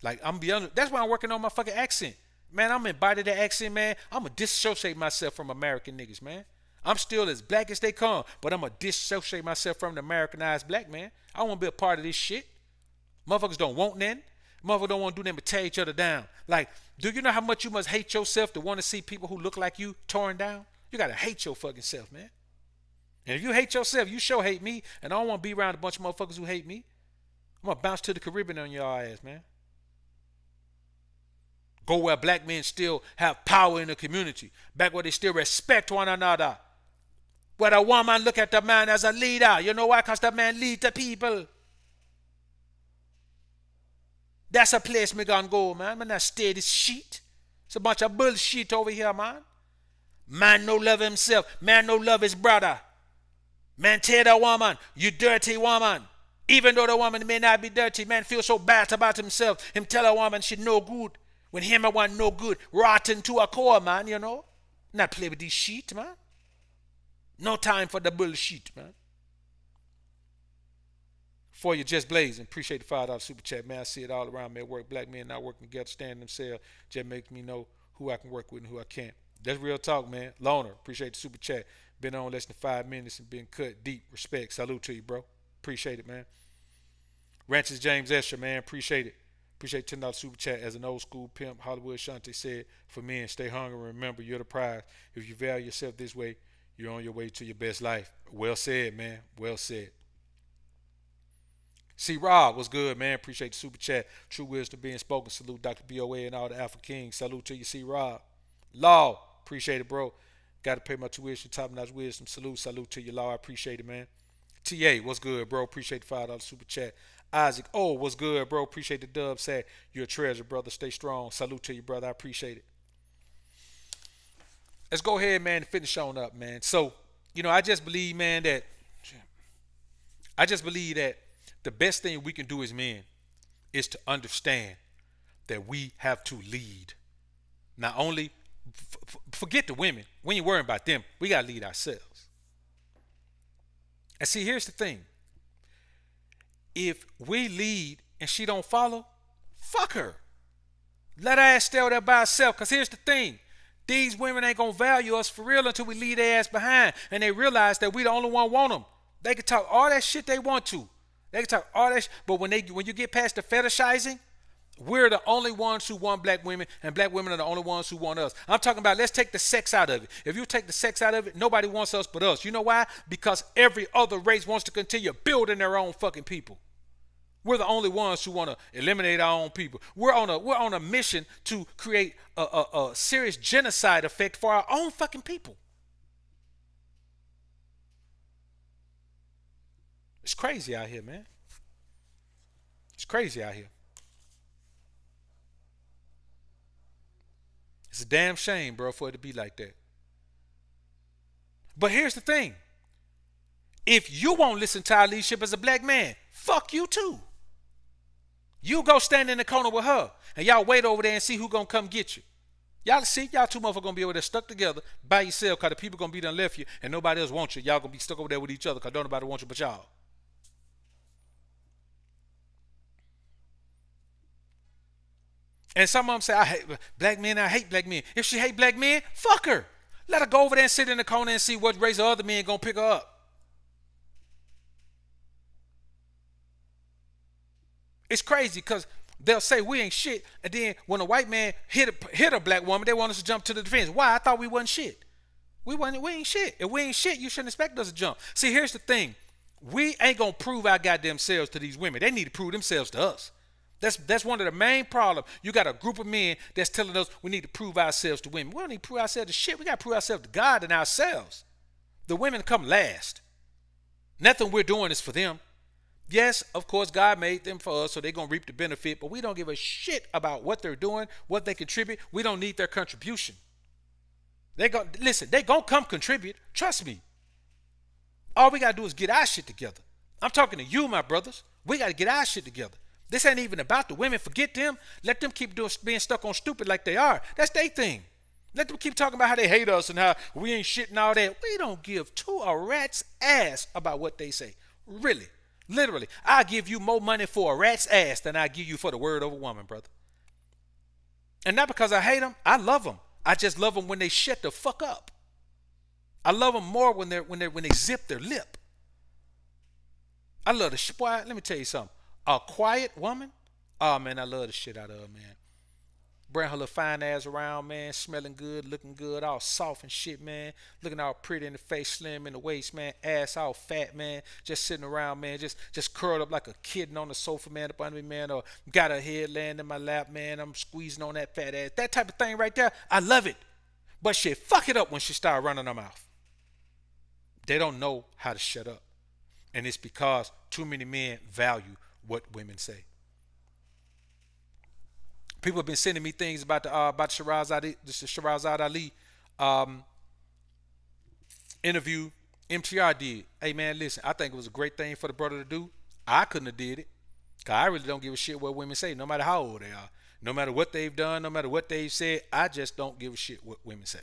Like, I'm beyond. That's why I'm working on my fucking accent. Man, I'm embodied that accent, man. I'm going to dissociate myself from American niggas, man. I'm still as black as they come, but I'm going to dissociate myself from the Americanized black man. I don't want to be a part of this shit. Motherfuckers don't want nothing. Motherfuckers don't want to do nothing but tear each other down. Like, do you know how much you must hate yourself to want to see people who look like you torn down? You got to hate your fucking self, man. And if you hate yourself, you sure hate me. And I don't want to be around a bunch of motherfuckers who hate me. I'm going to bounce to the Caribbean on your ass, man. Go where black men still have power in the community. Back where they still respect one another. Where the woman look at the man as a leader. You know why? Because the man lead the people. That's a place me gonna go, man. Man, not stay this shit. It's a bunch of bullshit over here, man. Man no love himself. Man no love his brother. Man tell the woman, you dirty woman. Even though the woman may not be dirty, man feel so bad about himself. Him tell a woman she no good. When him a one no good. Rotten to a core, man, you know. Not play with this shit, man. No time for the bullshit, man. For you, just blazing. Appreciate the $5 super chat, man. I see it all around me at work. Black men not working together, standing themselves. Just makes me know who I can work with and who I can't. That's real talk, man. Loner, appreciate the super chat. Been on less than 5 minutes and been cut deep. Respect. Salute to you, bro. Appreciate it, man. Ranches James Escher, man. Appreciate it. Appreciate $10 super chat. As an old school pimp, Hollywood Shante said, for men, stay hungry. Remember, you're the prize. If you value yourself this way, you're on your way to your best life. Well said, man. Well said. C. Rob, what's good, man? Appreciate the super chat. True wisdom being spoken. Salute Dr. BOA and all the Alpha Kings. Salute to you, C. Rob. Law, appreciate it, bro. Got to pay my tuition. Top notch wisdom. Salute to you, Law. I appreciate it, man. TA, what's good, bro? Appreciate the $5 super chat. Isaac, oh, what's good, bro? Appreciate the dub. Say you're a treasure, brother. Stay strong. Salute to you, brother. I appreciate it. Let's go ahead, man, and finish on up, man. So, I just believe, man, that the best thing we can do as men is to understand that we have to lead. Not only, forget the women. We ain't worrying about them. We got to lead ourselves. And see, here's the thing. If we lead and she don't follow, fuck her. Let her ass stay there by herself. Because here's the thing. These women ain't going to value us for real until we leave their ass behind. And they realize that we the only one want them. They can talk all that shit they want to. They can talk all that shit. But when you get past the fetishizing, we're the only ones who want black women, and black women are the only ones who want us. I'm talking about, let's take the sex out of it. If you take the sex out of it, nobody wants us but us. You know why? Because every other race wants to continue building their own fucking people. We're the only ones who want to eliminate our own people. We're on a mission to create a serious genocide effect for our own fucking people. It's crazy out here, man. It's crazy out here. It's a damn shame, bro, for it to be like that. But here's the thing. If you won't listen to our leadership as a black man, fuck you too. You go stand in the corner with her, and y'all wait over there and see who gonna come get you. Y'all see, y'all two motherfuckers gonna be over there stuck together by yourself because the people gonna be done left you and nobody else wants you. Y'all gonna be stuck over there with each other because don't nobody want you but y'all. And some of them say, I hate black men, I hate black men. If she hate black men, fuck her. Let her go over there and sit in the corner and see what race of other men gonna pick her up. It's crazy because they'll say we ain't shit, and then when a white man hit a black woman, they want us to jump to the defense. Why? I thought we wasn't shit. We ain't shit. If we ain't shit, you shouldn't expect us to jump. See, here's the thing. We ain't gonna prove our goddamn selves to these women. They need to prove themselves to us. That's one of the main problems. You got a group of men that's telling us we need to prove ourselves to women. We don't need to prove ourselves to shit. We got to prove ourselves to God and ourselves. The women come last. Nothing we're doing is for them. Yes, of course, God made them for us, so they're going to reap the benefit, but we don't give a shit about what they're doing, what they contribute. We don't need their contribution. Listen, they going to come contribute. Trust me. All we got to do is get our shit together. I'm talking to you, my brothers. We got to get our shit together. This ain't even about the women. Forget them. Let them keep being stuck on stupid like they are. That's their thing. Let them keep talking about how they hate us and how we ain't shit and all that. We don't give a rat's ass about what they say. Really. Literally. I'll give you more money for a rat's ass than I give you for the word of a woman, brother. And not because I hate them. I love them. I just love them when they shut the fuck up. I love them more when they zip their lip. I love the shit. Boy, let me tell you something. A quiet woman, oh man, I love the shit out of her, man. Bring her little fine ass around, man, smelling good, looking good, all soft and shit, man. Looking all pretty in the face, slim in the waist, man. Ass all fat, man. Just sitting around, man. Just curled up like a kitten on the sofa, man, up under me, man. Or got her head laying in my lap, man. I'm squeezing on that fat ass. That type of thing right there, I love it. But shit, fuck it up when she start running her mouth. They don't know how to shut up. And it's because too many men value what women say. People have been sending me things about the Shiraz Ali interview MTR did. Hey man, listen, I think it was a great thing for the brother to do. I couldn't have did it. Cause I really don't give a shit what women say, no matter how old they are, no matter what they've done, no matter what they've said. I just don't give a shit what women say.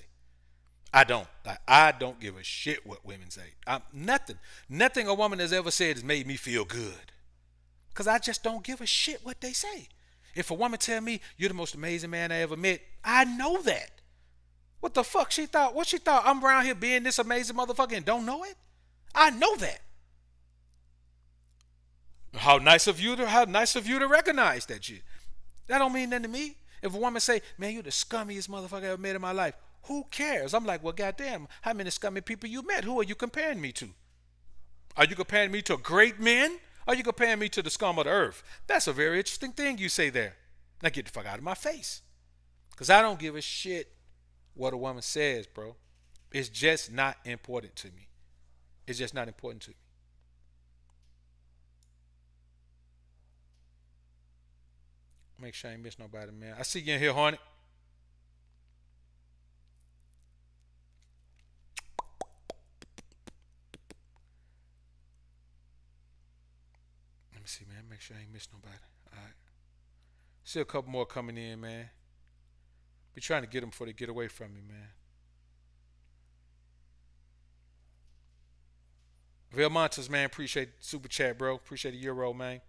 I don't. I don't give a shit what women say. Nothing a woman has ever said has made me feel good. Because I just don't give a shit what they say. If a woman tell me you're the most amazing man I ever met, I know that. What the fuck she thought? What she thought? I'm around here being this amazing motherfucker and don't know it? I know that. How nice of you to recognize that shit. That don't mean nothing to me. If a woman say, man, you the scummiest motherfucker I ever met in my life, who cares? I'm like, well, goddamn, how many scummy people you met? Who are you comparing me to? Are you comparing me to great men? Are you comparing me to the scum of the earth? That's a very interesting thing you say there. Now get the fuck out of my face. Because I don't give a shit what a woman says, bro. It's just not important to me. It's just not important to me. Make sure I ain't miss nobody, man. I see you in here, Hornet. Let me see, man. Make sure I ain't miss nobody. All right. See a couple more coming in, man. Be trying to get them before they get away from me, man. Vilmontas, man. Appreciate the super chat, bro. Appreciate the euro, man.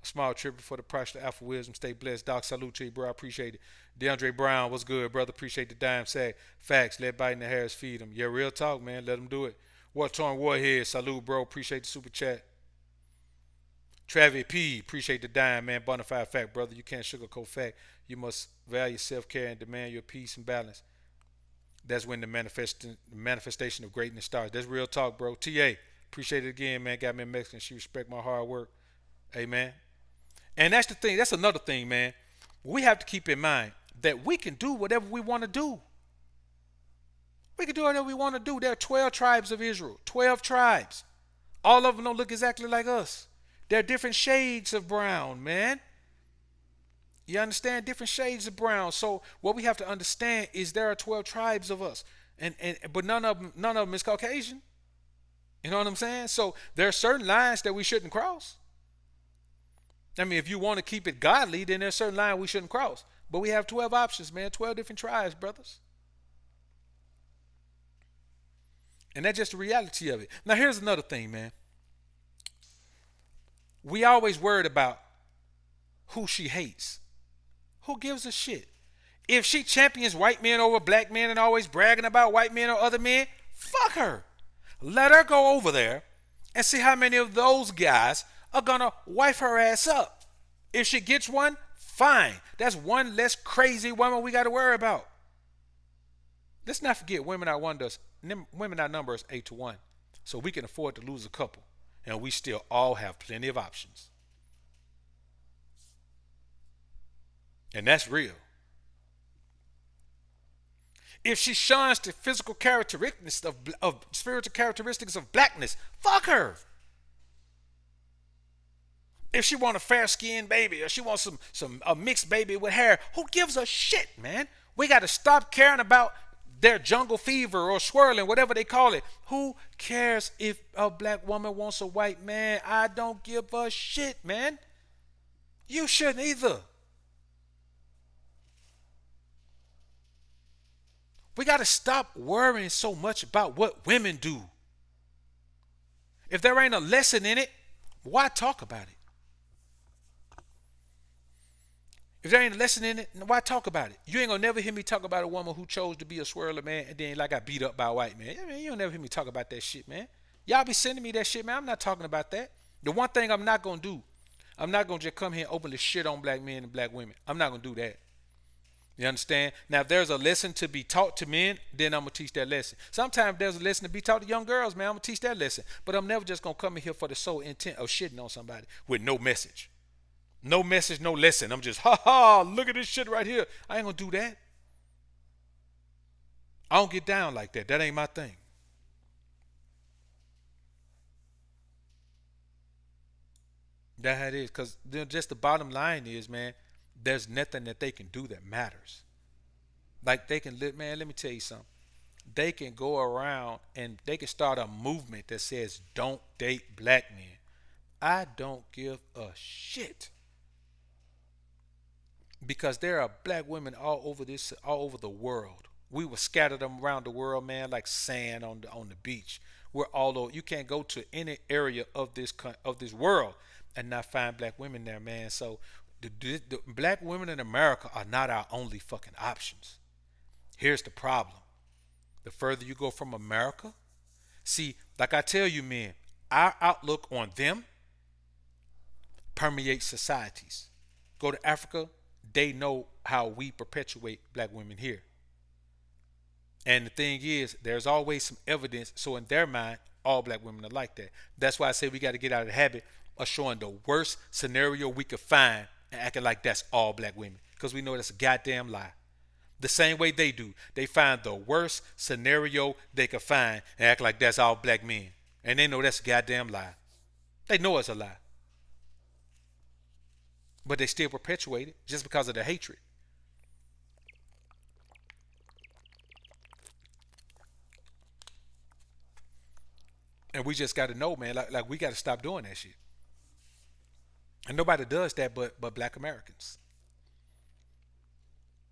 A small tribute for the price of Alpha Wisdom. Stay blessed. Doc, salute to you, bro. I appreciate it. DeAndre Brown, what's good, brother? Appreciate the dime sag. Facts. Let Biden and Harris feed them. Yeah, real talk, man. Let them do it. War Torn Warhead, salute, bro. Appreciate the super chat. Travis P, appreciate the dime, man. Bonafide fact, brother. You can't sugarcoat fact. You must value self-care and demand your peace and balance. That's when the manifestation of greatness starts. That's real talk, bro. TA, appreciate it again, man. Got me a Mexican. She respect my hard work. Amen. And that's the thing. That's another thing, man. We have to keep in mind that we can do whatever we want to do. We can do whatever we want to do. There are 12 tribes of Israel. 12 tribes. All of them don't look exactly like us. There are different shades of brown, man. You understand? Different shades of brown. So what we have to understand is there are 12 tribes of us. But none of them is Caucasian. You know what I'm saying? So there are certain lines that we shouldn't cross. I mean, if you want to keep it godly, then there's a certain line we shouldn't cross. But we have 12 options, man. 12 different tribes, brothers. And that's just the reality of it. Now, here's another thing, man. We always worried about who she hates. Who gives a shit? If she champions white men over black men and always bragging about white men or other men, fuck her. Let her go over there and see how many of those guys are gonna wife her ass up. If she gets one, fine. That's one less crazy woman we got to worry about. Let's not forget women outnumber us 8-1, so we can afford to lose a couple, and we still all have plenty of options, and that's real. If she shuns the physical characteristics of spiritual characteristics of blackness, fuck her. If she want a fair skinned baby or she wants some a mixed baby with hair, who gives a shit, man? We got to stop caring about their jungle fever or swirling, whatever they call it. Who cares if a black woman wants a white man? I don't give a shit, man. You shouldn't either. We got to stop worrying so much about what women do. If there ain't a lesson in it, why talk about it? If there ain't a lesson in it, why talk about it? You ain't gonna never hear me talk about a woman who chose to be a swirler, man, and then like got beat up by a white man. I mean, you don't never hear me talk about that shit, man. Y'all be sending me that shit, man. I'm not talking about that. The one thing I'm not gonna do, I'm not gonna just come here and openly shit on black men and black women. I'm not gonna do that. You understand? Now, if there's a lesson to be taught to men, then I'm gonna teach that lesson. Sometimes there's a lesson to be taught to young girls, man. I'm gonna teach that lesson. But I'm never just gonna come in here for the sole intent of shitting on somebody with no message. No message, no lesson. I'm just, ha ha, look at this shit right here. I ain't gonna do that. I don't get down like that. That ain't my thing. That's how it is. Because just the bottom line is, man, there's nothing that they can do that matters. Like they can live, man, let me tell you something. They can go around and they can start a movement that says, don't date black men. I don't give a shit. Because there are black women all over the world. We were scattered them around the world, man, like sand on the beach. We're all over. You can't go to any area of this world and not find black women there, man. So the black women in America are not our only fucking options. Here's the problem: the further you go from America, see, like I tell you, men, our outlook on them permeates societies. Go to Africa, they know how we perpetuate black women here. And the thing is, there's always some evidence. So in their mind, all black women are like that. That's why I say we got to get out of the habit of showing the worst scenario we could find and acting like that's all black women. Because we know that's a goddamn lie. The same way they do. They find the worst scenario they could find and act like that's all black men. And they know that's a goddamn lie. They know it's a lie. But they still perpetuate it just because of the hatred. And we just got to know, man, like we got to stop doing that shit. And nobody does that but black Americans.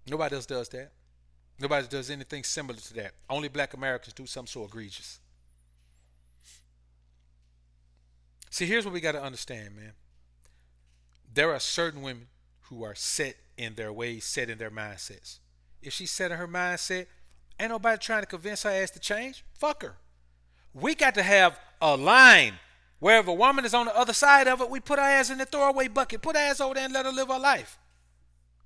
Nobody else does that. Nobody does anything similar to that. Only black Americans do something so egregious. See, here's what we got to understand, man. There are certain women who are set in their ways, set in their mindsets. If she's set in her mindset, ain't nobody trying to convince her ass to change. Fuck her. We got to have a line where if a woman is on the other side of it, we put her ass in the throwaway bucket. Put her ass over there and let her live her life.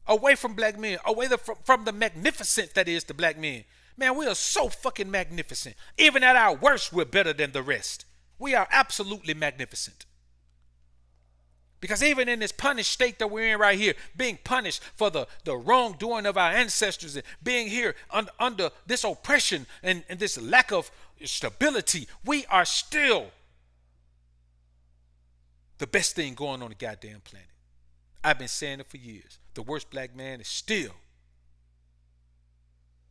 Away from black men. Away from the magnificent that is the black men. Man, we are so fucking magnificent. Even at our worst, we're better than the rest. We are absolutely magnificent. Because even in this punished state that we're in right here, being punished for the wrongdoing of our ancestors and being here under this oppression and this lack of stability, we are still the best thing going on the goddamn planet. I've been saying it for years. The worst black man is still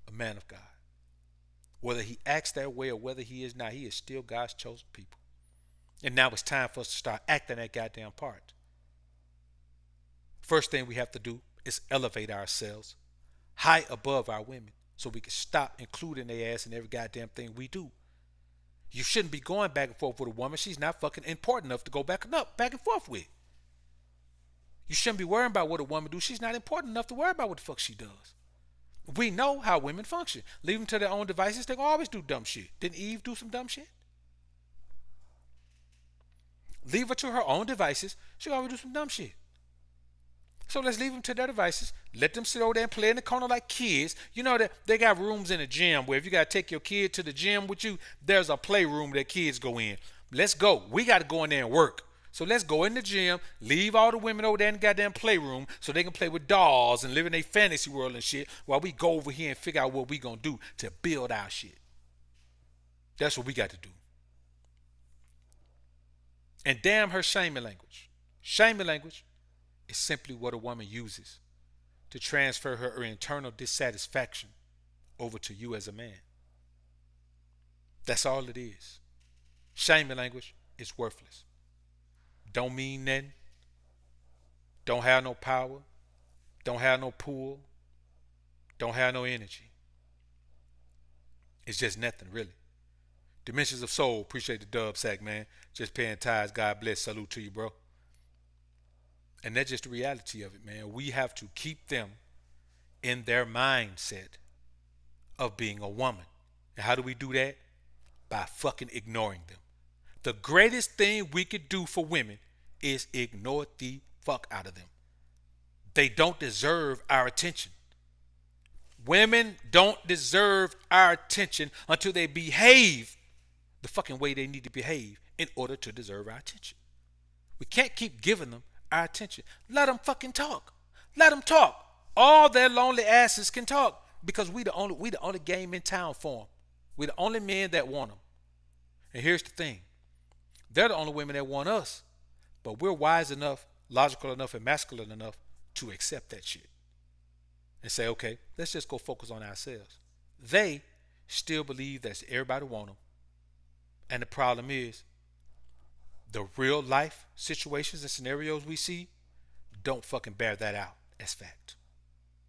a man of God. Whether he acts that way or whether he is not, he is still God's chosen people. And now it's time for us to start acting that goddamn part. First thing we have to do is elevate ourselves high above our women so we can stop including their ass in every goddamn thing we do. You shouldn't be going back and forth with a woman she's not fucking important enough to go back and forth with. You shouldn't be worrying about what a woman do. She's not important enough to worry about what the fuck she does. We know how women function. Leave them to their own devices. They always do dumb shit. Didn't Eve do some dumb shit? Leave her to her own devices. She always do some dumb shit. So let's leave them to their devices. Let them sit over there and play in the corner like kids. You know that they got rooms in the gym where if you got to take your kid to the gym with you, there's a playroom that kids go in. Let's go. We got to go in there and work. So let's go in the gym, leave all the women over there in the goddamn playroom so they can play with dolls and live in a fantasy world and shit while we go over here and figure out what we going to do to build our shit. That's what we got to do. And damn her shaming language. Shaming language is simply what a woman uses to transfer her internal dissatisfaction over to you as a man. That's all it is. Shaming language is worthless. Don't mean nothing. Don't have no power. Don't have no pull. Don't have no energy. It's just nothing, really. Dimensions of Soul. Appreciate the dub sack, man. Just paying tithes. God bless. Salute to you, bro. And that's just the reality of it, man. We have to keep them in their mindset of being a woman. And how do we do that? By fucking ignoring them. The greatest thing we could do for women is ignore the fuck out of them. They don't deserve our attention. Women don't deserve our attention until they behave the fucking way they need to behave in order to deserve our attention. We can't keep giving them our attention. Let them fucking talk. Let them talk. All their lonely asses can talk because we the only game in town for them. We the only men that want them. And here's the thing. They're the only women that want us. But we're wise enough, logical enough, and masculine enough to accept that shit. And say, okay, let's just go focus on ourselves. They still believe that everybody want them. And the problem is, the real life situations and scenarios we see don't fucking bear that out as fact.